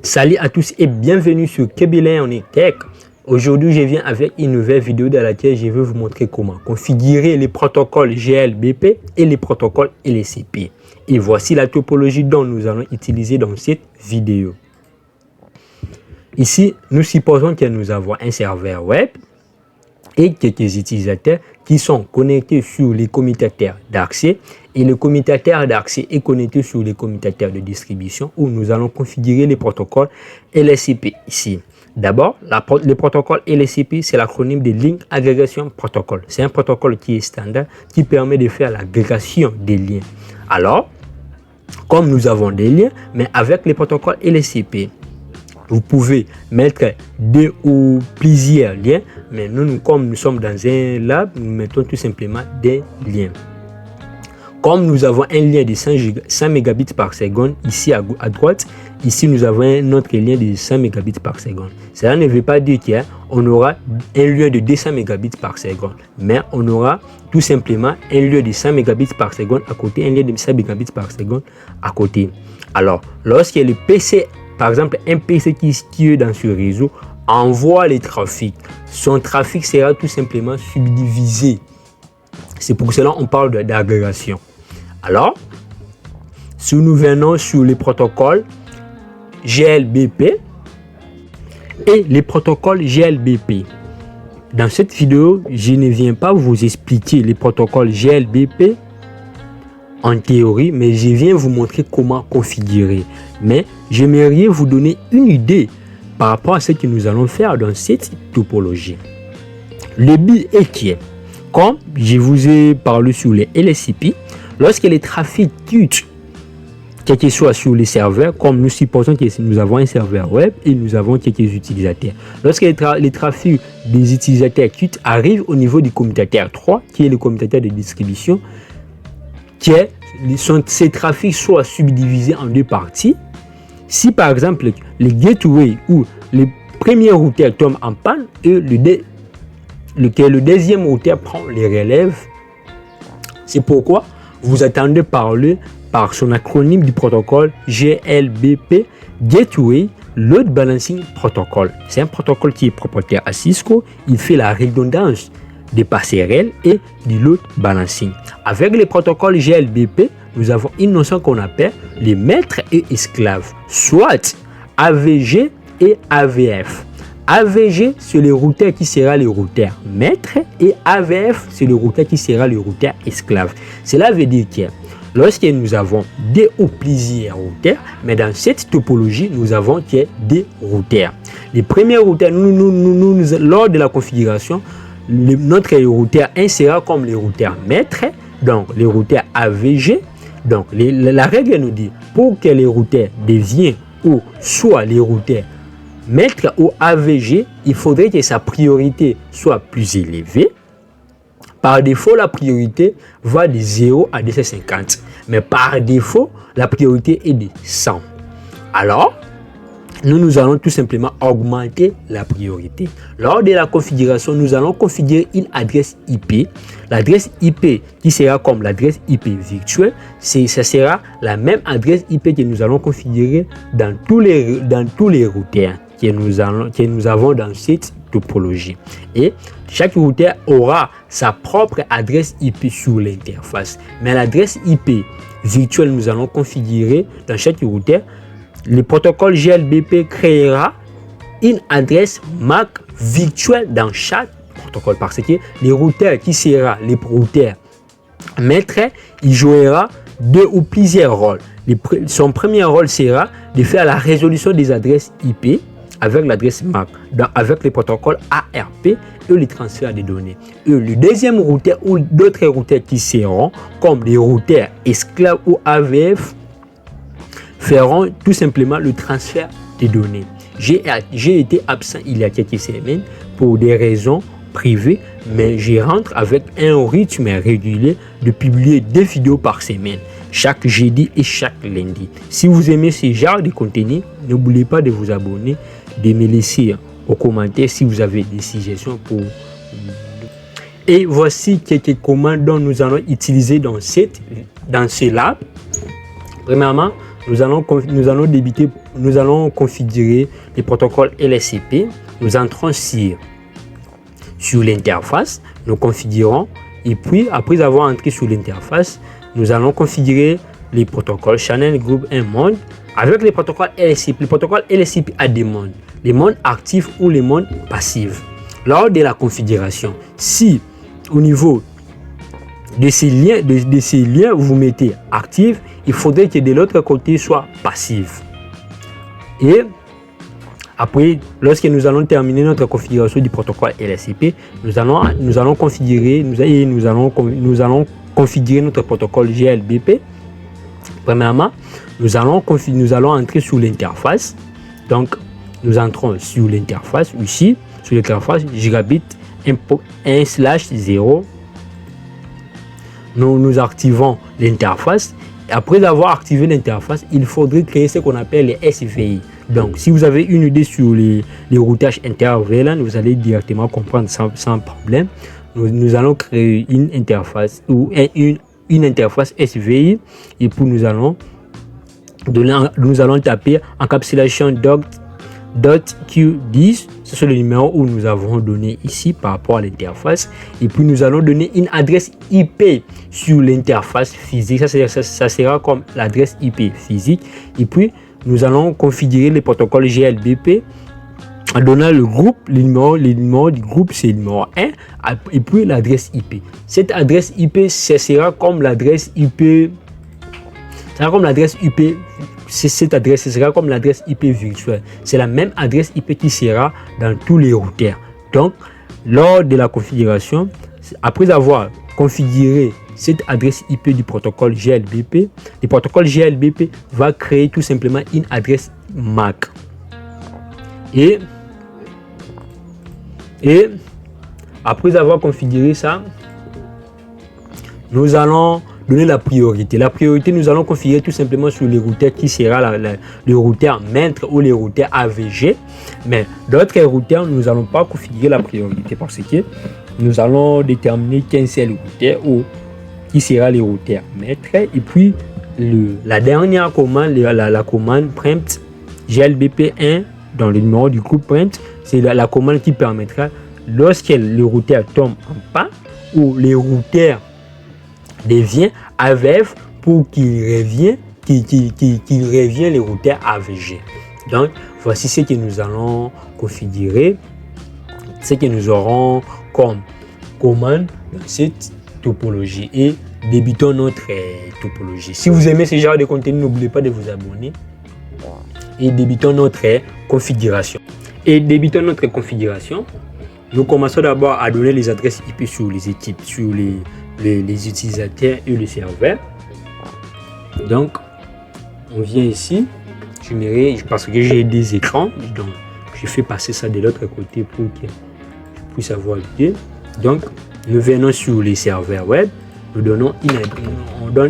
Salut à tous et bienvenue sur Kebile on Tech. Aujourd'hui, je viens avec une nouvelle vidéo dans laquelle je vais vous montrer comment configurer les protocoles GLBP et les protocoles LSCP. Et voici la topologie dont nous allons utiliser dans cette vidéo. Ici, nous supposons que nous avons un serveur web et quelques utilisateurs qui sont connectés sur les commutateurs d'accès, et le commutateur d'accès est connecté sur les commutateurs de distribution où nous allons configurer les protocoles LSCP ici. D'abord, le protocole LSCP, c'est l'acronyme de Link Aggregation Protocol. C'est un protocole qui est standard qui permet de faire l'agrégation des liens. Alors, comme nous avons des liens, mais avec les protocoles LSCP, vous pouvez mettre deux ou plusieurs liens, mais nous, comme nous sommes dans un lab, nous mettons tout simplement des liens. Comme nous avons un lien de 100 mégabits par seconde ici à droite, ici nous avons un autre lien de 100 mégabits par seconde. Cela ne veut pas dire qu'on aura un lien de 200 mégabits par seconde, mais on aura tout simplement un lien de 100 mégabits par seconde à côté, un lien de 100 mégabits par seconde à côté. Alors, lorsque le PC, par exemple, un PC qui est dans ce réseau, envoie les trafics, son trafic sera tout simplement subdivisé. C'est pour cela qu'on parle d'agrégation. Alors, si nous venons sur les protocoles GLBP et les protocoles GLBP, dans cette vidéo, je ne viens pas vous expliquer les protocoles GLBP en théorie, mais je viens vous montrer comment configurer. Mais j'aimerais vous donner une idée par rapport à ce que nous allons faire dans cette topologie. Le but est que, comme je vous ai parlé sur les LSCP, lorsque les trafics quittent, quel que soit sur les serveurs, comme nous supposons que nous avons un serveur web et nous avons quelques utilisateurs. Lorsque les trafics des utilisateurs quittent arrivent au niveau du commutateur 3, qui est le commutateur de distribution, ces trafics soient subdivisés en deux parties. Si par exemple les gateways ou les premiers routeurs tombent en panne et le deuxième routeur prend les relèves, c'est pourquoi vous attendez parler par son acronyme du protocole GLBP, Gateway Load Balancing Protocol. C'est un protocole qui est propriétaire à Cisco. Il fait la redondance des passerelles et du load balancing. Avec les protocoles GLBP, nous avons une notion qu'on appelle les maîtres et esclaves, soit AVG et AVF. AVG, c'est le routeur qui sera le routeur maître et AVF, c'est le routeur qui sera le routeur esclave. Cela veut dire que lorsque nous avons deux ou plusieurs routeurs, mais dans cette topologie, nous avons des routeurs. Les premiers routeurs, lors de la configuration, notre routeur 1 sera comme le routeur maître, donc le routeur AVG. Donc la règle nous dit, pour que les routeurs deviennent ou soit les routeurs maître ou AVG, il faudrait que sa priorité soit plus élevée. Par défaut, la priorité va de 0 à 250. Mais par défaut, la priorité est de 100. Alors, nous allons tout simplement augmenter la priorité. Lors de la configuration, nous allons configurer une adresse IP. L'adresse IP qui sera comme l'adresse IP virtuelle, ça sera la même adresse IP que nous allons configurer dans tous les routeurs que nous avons dans cette topologie. Et chaque routeur aura sa propre adresse IP sur l'interface. Mais l'adresse IP virtuelle, nous allons configurer dans chaque routeur. Le protocole GLBP créera une adresse MAC virtuelle dans chaque protocole, parce que les routeurs qui sera les routeurs maître, il jouera deux ou plusieurs rôles. Son premier rôle sera de faire la résolution des adresses IP avec l'adresse MAC, avec les protocoles ARP et le transfert des données. Et le deuxième routeur ou d'autres routeurs qui seront comme les routeurs esclaves ou AVF feront tout simplement le transfert des données. J'ai été absent il y a quelques semaines pour des raisons privées, mais je rentre avec un rythme régulier de publier 2 vidéos par semaine, chaque jeudi et chaque lundi. Si vous aimez ce genre de contenu, n'oubliez pas de vous abonner, de me laisser aux commentaires si vous avez des suggestions pour. Et voici quelques commandes dont nous allons utiliser dans ce lab. Premièrement, nous allons configurer les protocoles LSCP. Nous entrons sur l'interface, nous configurons, et puis après avoir entré sur l'interface, nous allons configurer les protocoles channel, groupe, un monde. Avec les protocoles LSCP, le protocole LSCP a des mondes, les mondes actifs ou les mondes passifs. Lors de la configuration, si au niveau de ces liens, vous mettez actif, il faudrait que de l'autre côté soit passif. Et après, lorsque nous allons terminer notre configuration du protocole LSCP, nous allons configurer notre protocole GLBP. Premièrement, nous allons entrer sur l'interface. Donc, nous entrons sur l'interface ici, sur l'interface gigabit 1/0. Nous activons l'interface. Après avoir activé l'interface, il faudrait créer ce qu'on appelle les SVI. Donc, si vous avez une idée sur les routages inter-VLAN, vous allez directement comprendre sans problème. Nous allons créer une interface ou une interface SVI, et puis nous allons taper encapsulation .q10. C'est le numéro où nous avons donné ici par rapport à l'interface, et puis nous allons donner une adresse IP sur l'interface physique. Ça sera comme l'adresse IP physique, et puis nous allons configurer les protocoles GLBP en donnant le groupe, le numéro du groupe, c'est le numéro 1, et puis l'adresse IP. Cette adresse IP, ce sera comme l'adresse IP, ce sera comme l'adresse IP virtuelle. C'est la même adresse IP qui sera dans tous les routeurs. Donc, lors de la configuration, après avoir configuré cette adresse IP du protocole GLBP, le protocole GLBP va créer tout simplement une adresse MAC. Et après avoir configuré ça, nous allons donner la priorité. La priorité, nous allons configurer tout simplement sur les routeurs qui sera le routeur maître ou les routeurs AVG. Mais d'autres routeurs, nous n'allons pas configurer la priorité parce que nous allons déterminer qu'un seul routeur ou qui sera les routeurs maîtres. Et puis, la dernière commande, la commande prompt GLBP1 dans le numéro du groupe prompt, c'est la commande qui permettra, lorsque le routeur tombe en panne ou le routeur devient AVF, pour qu'il revienne les routeurs AVG. Donc, voici ce que nous allons configurer, ce que nous aurons comme commande dans cette topologie, et débutons notre topologie. Si vous aimez ce genre de contenu, n'oubliez pas de vous abonner et débutons notre configuration. Nous commençons d'abord à donner les adresses IP sur les équipes, sur les utilisateurs et le serveur. Donc, on vient ici, parce que j'ai des écrans, donc je fais passer ça de l'autre côté pour que je puisse avoir l'idée. Donc, nous venons sur les serveurs web, on donne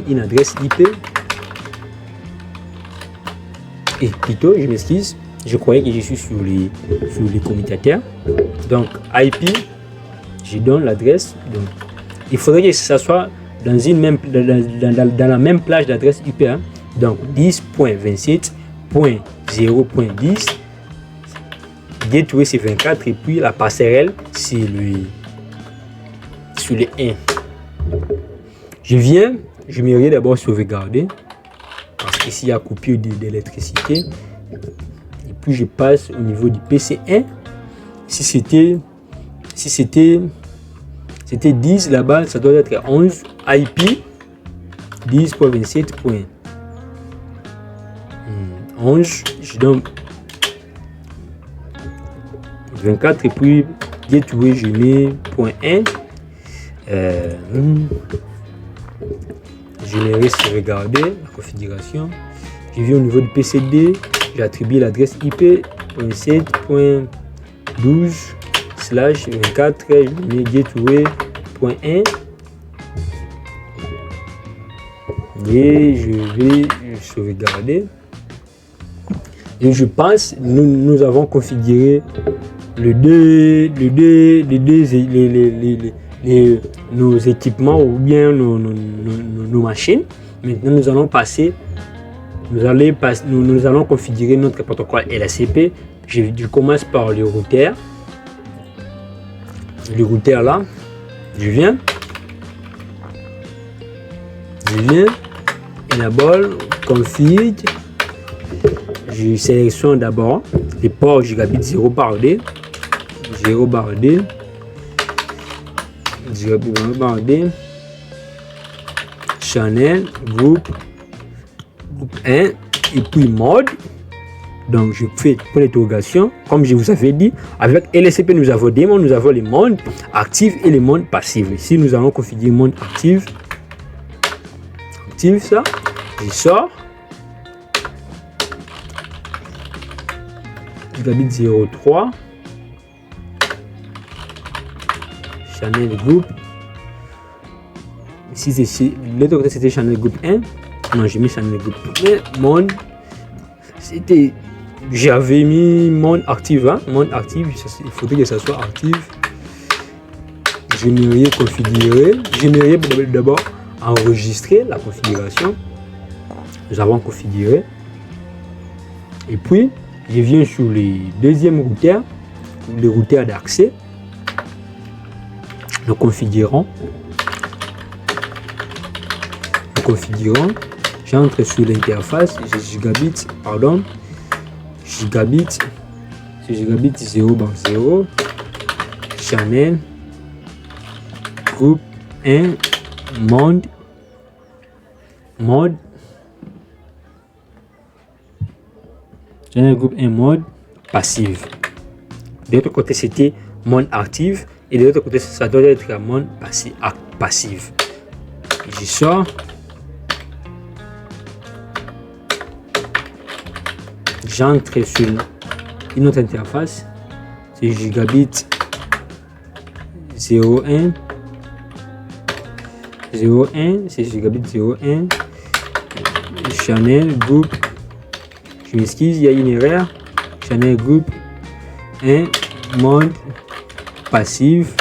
une adresse IP. Et plutôt, je m'excuse, je croyais que je suis sur les commutateurs. Donc, IP, je donne l'adresse. Donc, il faudrait que ça soit dans la même plage d'adresse IP. Hein. Donc, 10.27.0.10. Gateway, c'est 24. Et puis, la passerelle, c'est sur le 1. Je m'aimerais d'abord sauvegarder. Parce qu'ici, il y a coupure d'électricité. Et puis, je passe au niveau du PC1. Si c'était 10 là-bas, ça doit être 11 IP 10.27.11. Je donne 24 et puis gateway, je mets .1. Je vais regarder la configuration. Je viens au niveau du PCD, j'attribue l'adresse IP 7.12/24, je mets gateway.1 et je vais sauvegarder. Et je pense nous avons configuré nos équipements ou bien nos machines. Maintenant, nous allons passer nous allons configurer notre protocole LACP. Je commence par le routeur. Le routeur là, je viens, enable, config, je sélectionne d'abord les ports gigabit 0 par D, 0 par D, gigabit 0 par D, channel, groupe 1 et puis mode. Donc je fais pour l'interrogation, comme je vous avais dit, avec LSCP nous avons des modes, nous avons les modes actifs et les modes passifs. Ici nous allons configurer mode actif, ça, je sors, gigabit 03, channel groupe, ici c'est l'autre côté c'était channel groupe 1, non j'ai mis channel groupe 1, mode, c'était, j'avais mis mode actif, hein? Mode actif, il faudrait que ça soit actif. J'aimerais configurer, j'aimerais d'abord enregistrer la configuration. Nous avons configuré. Et puis, je viens sur le deuxième routeur, le routeur d'accès. Nous configurons. J'entre sur l'interface, gigabit, pardon. Gigabit, c'est gigabit 0 par 0, channel, groupe 1, mode, channel groupe 1 mode, passive. De l'autre côté, c'était mode active et de l'autre côté, ça doit être mode passive. Je sors. J'entre sur une autre interface, c'est gigabit 01, c'est gigabit 01, channel groupe, je m'excuse, il y a une erreur, channel groupe 1, mode passif,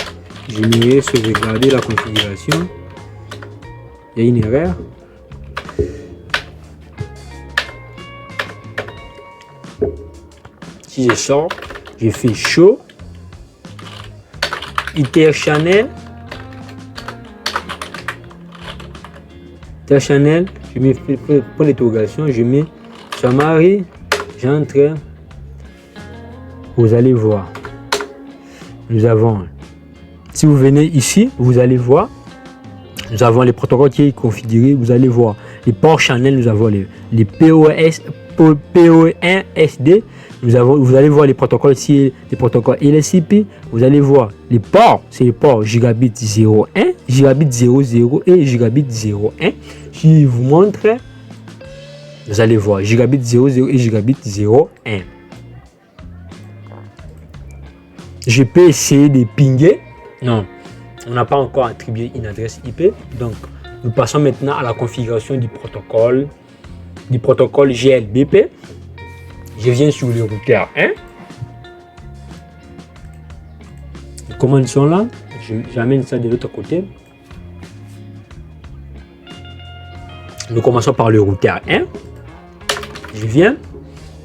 j'aimerais sauvegarder la configuration, il y a une erreur. Si je sors, je fais show, channel, je mets pour l'interrogation, je mets summary, j'entre, vous allez voir, nous avons, si vous venez ici, vous allez voir, nous avons les protocoles qui est configuré, vous allez voir les ports channel, nous avons les PO1SD, vous allez voir les protocoles ici, les protocoles LSCP, vous allez voir les ports, c'est les ports gigabit 01, gigabit 00 et gigabit 01. Je vous montre, vous allez voir gigabit 00 et gigabit 01. Je peux essayer de pinguer, non, on n'a pas encore attribué une adresse IP, donc nous passons maintenant à la configuration du protocole GLBP. Je viens sur le routeur 1. Les commandes sont là. J'amène ça de l'autre côté. Nous commençons par le routeur 1. Je viens.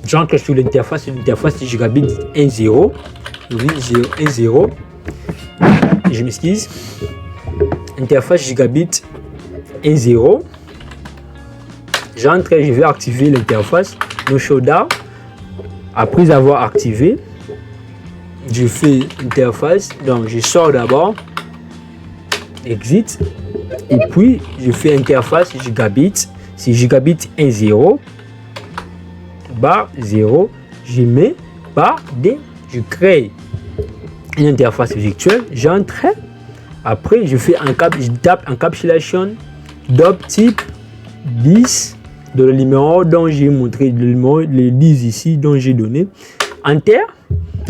J'entre sur l'interface. L'interface c'est gigabit 1.0. 1.0. Je m'excuse. Interface gigabit 1.0. J'entre, je vais activer l'interface. No showdown. Après avoir activé, je fais interface. Donc je sors d'abord, exit, et puis je fais interface gigabit. C'est gigabit 1.0 barre 0. Je mets barre D. Je crée une interface virtuelle. J'entre. Après, je tape encapsulation doc type 10 de le numéro dont j'ai montré, le numéro, les 10 ici dont j'ai donné. Enter.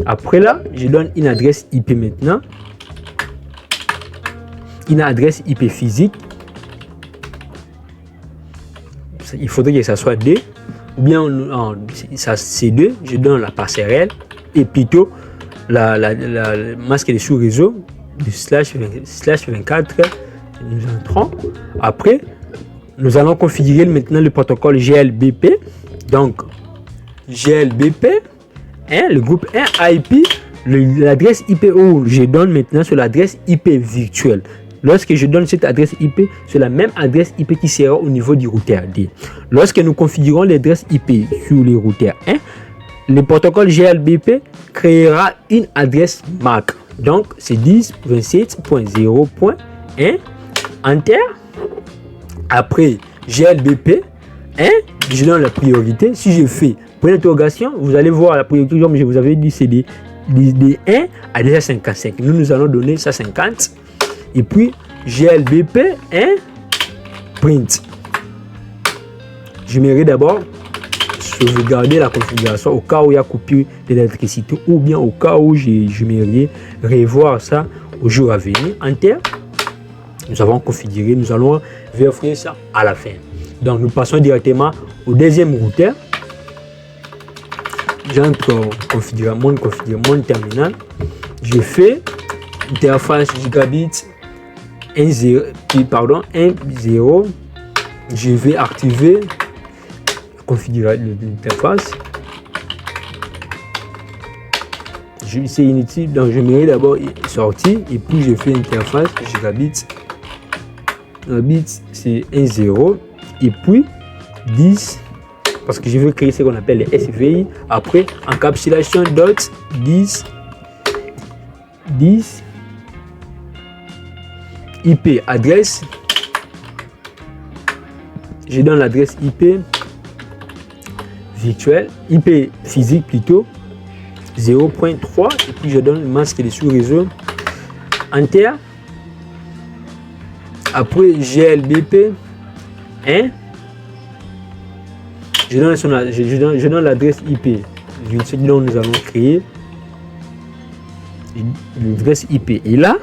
Après là, je donne une adresse IP maintenant. Une adresse IP physique. Il faudrait que ça soit D. Ou bien ça c'est 2. Je donne la passerelle. Et plutôt la masque de sous-réseau. Du /24. Nous entrons. Après, nous allons configurer maintenant le protocole GLBP. Donc, GLBP, le groupe 1 IP, l'adresse IP où je donne maintenant sur l'adresse IP virtuelle. Lorsque je donne cette adresse IP, c'est la même adresse IP qui sera au niveau du routeur D. Lorsque nous configurons l'adresse IP sur le routeur 1, le protocole GLBP créera une adresse MAC. Donc, c'est 10.27.0.1. Enter. Après GLBP 1, je donne la priorité. Si je fais point d'interrogation, vous allez voir la priorité, comme je vous avais dit, c'est des 1 à 255. Nous allons donner 150. Et puis GLBP 1 print. Je m'irai d'abord sauvegarder la configuration au cas où il y a coupure d'électricité ou bien au cas où je m'irai revoir ça au jour à venir. Enter. Nous avons configuré, nous allons vérifier ça à la fin. Donc nous passons directement au deuxième routeur. J'entre mon terminal. Je fais interface gigabit 1.0. Je vais activer configurer l'interface. C'est inutile, donc je mets d'abord sortir et puis je fais interface gigabit. Bit c'est 1.0 et puis 10 parce que je veux créer ce qu'on appelle les SVI. Après encapsulation dot 10 IP adresse. Je donne l'adresse IP virtuelle, IP physique plutôt 0.3 et puis je donne le masque des sous-réseau. Enter. Après GLBP 1, je donne l'adresse IP dont nous allons créer l'adresse IP. Et là,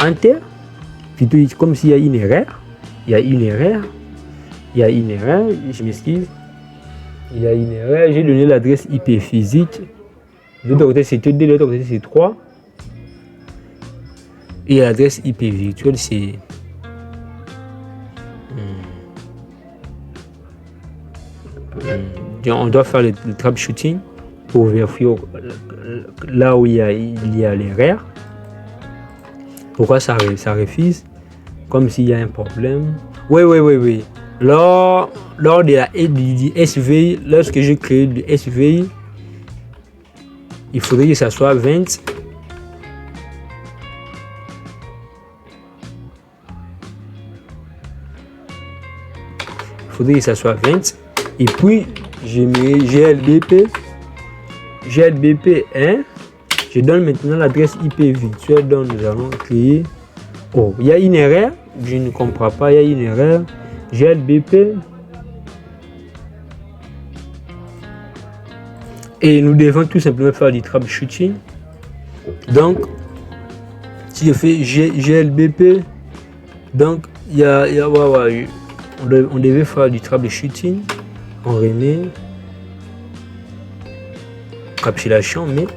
Enter, plutôt comme s'il y a une erreur. Je m'excuse. Il y a une erreur. J'ai donné l'adresse IP physique. De l'autre côté, c'est 2, de l'autre côté, c'est 3. Et l'adresse IP virtuelle, c'est on doit faire le troubleshooting pour vérifier là où il y a l'erreur. Pourquoi ça refuse? Comme s'il y a un problème. Oui. Lors de du SVI, lorsque je crée le SVI, il faudrait que ça soit 20. Il faudrait que ça soit 20. Et puis, je mets GLBP 1. Je donne maintenant l'adresse IP virtuelle dont nous allons créer. Oh, il y a une erreur. Je ne comprends pas, il y a une erreur. GLBP. Et nous devons tout simplement faire du troubleshooting. Donc, si je fais GLBP, donc on devait faire du troubleshooting. On remet encapsulation, mais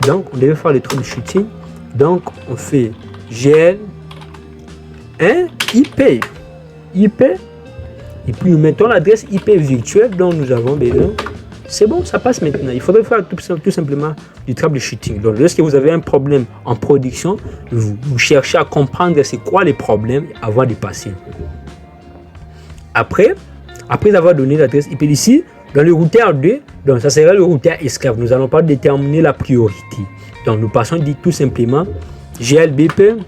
donc on devait faire le troubleshooting. Donc on fait GL 1 IP et puis nous mettons l'adresse IP virtuelle dont nous avons besoin. C'est bon, ça passe maintenant. Il faudrait faire tout simplement du troubleshooting. Donc lorsque vous avez un problème en production, vous cherchez à comprendre c'est quoi les problèmes avant de passer. Après avoir donné l'adresse IP ici, dans le routeur 2, donc ça sera le routeur esclave. Nous n'allons pas déterminer la priorité. Donc nous passons tout simplement GLBP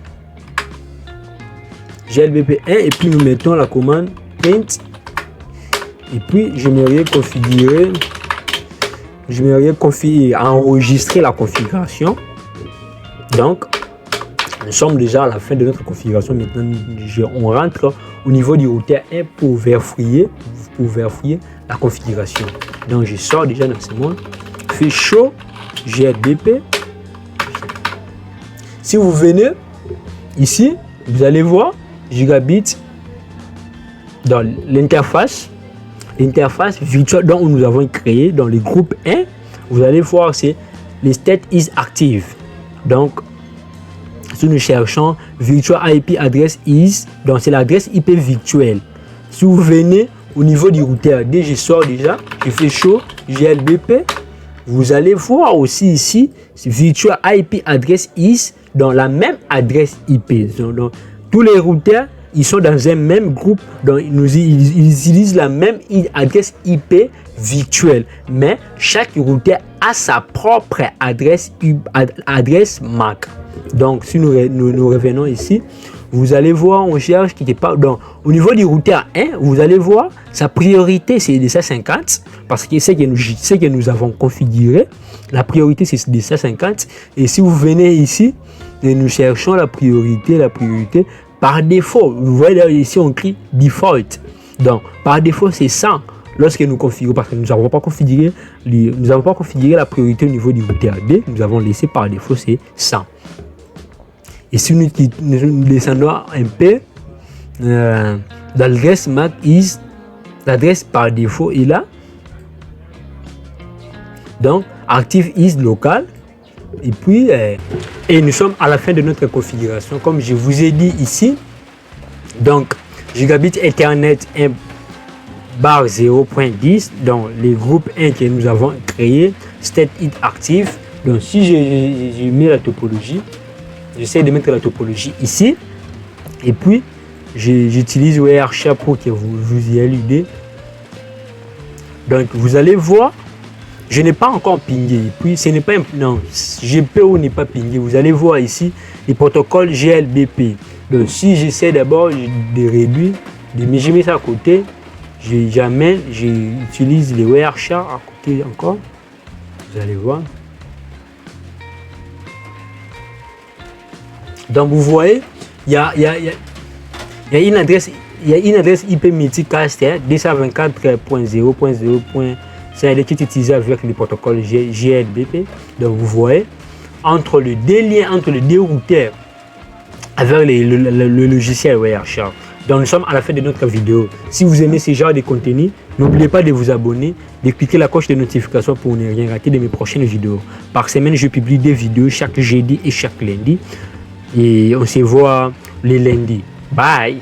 1 et puis nous mettons la commande print. Et puis j'aimerais enregistrer la configuration. Donc nous sommes déjà à la fin de notre configuration. Maintenant on rentre au niveau du routeur 1 pour vérifier la configuration. Donc je sors déjà dans ce mode, fais show GLBP. Si vous venez ici, vous allez voir gigabit dans l'interface virtuelle dont nous avons créé dans le groupe 1. Vous allez voir c'est le state is active. Donc si nous cherchons virtual IP address is, donc c'est l'adresse IP virtuelle. Si vous venez au niveau du routeur D, je sors déjà, je fais chaud, GLBP. Vous allez voir aussi ici, Virtual IP Address is dans la même adresse IP. Donc, tous les routeurs, ils sont dans un même groupe, donc ils utilisent la même adresse IP virtuelle. Mais chaque routeur a sa propre adresse MAC. Donc, si nous revenons ici, vous allez voir, on cherche qui n'est pas. Donc, au niveau du routeur 1, vous allez voir, sa priorité c'est 250 parce que c'est que nous avons configuré. La priorité c'est 250. Et si vous venez ici, et nous cherchons la priorité. Par défaut, vous voyez là, ici on crie default. Donc, par défaut, c'est 100 lorsque nous configurons, parce que nous n'avons pas configuré la priorité au niveau du routeur D. Nous avons laissé par défaut, c'est 100. Et si nous descendons un peu, l'adresse MAC is, l'adresse par défaut est là. Donc, active is local. Et puis, et nous sommes à la fin de notre configuration. Comme je vous ai dit ici, donc, Gigabit Ethernet 1/0.10, donc les groupes 1 que nous avons créé, state it active. Donc, si j'ai mis la topologie, j'essaie de mettre la topologie ici. Et puis, j'utilise Wireshark pour que vous ayez l'idée. Donc, vous allez voir. Je n'ai pas encore pingé, puis ce n'est pas non, GPO n'est pas pingé. Vous allez voir ici les protocoles GLBP. Donc si j'essaie d'abord de réduire, de me mettre ça à côté, j'utilise les Wireshark à côté encore. Vous allez voir. Donc vous voyez, il y a une adresse IP multicast 224.0.0. C'est qui est utilisé avec le protocole GLBP. Donc vous voyez, entre le délien entre les deux routeurs avec le logiciel Wireshark. Donc nous sommes à la fin de notre vidéo. Si vous aimez ce genre de contenu, n'oubliez pas de vous abonner, de cliquer la cloche de notification pour ne rien rater de mes prochaines vidéos. Par semaine, je publie des vidéos chaque jeudi et chaque lundi. Et on se voit les lundis. Bye!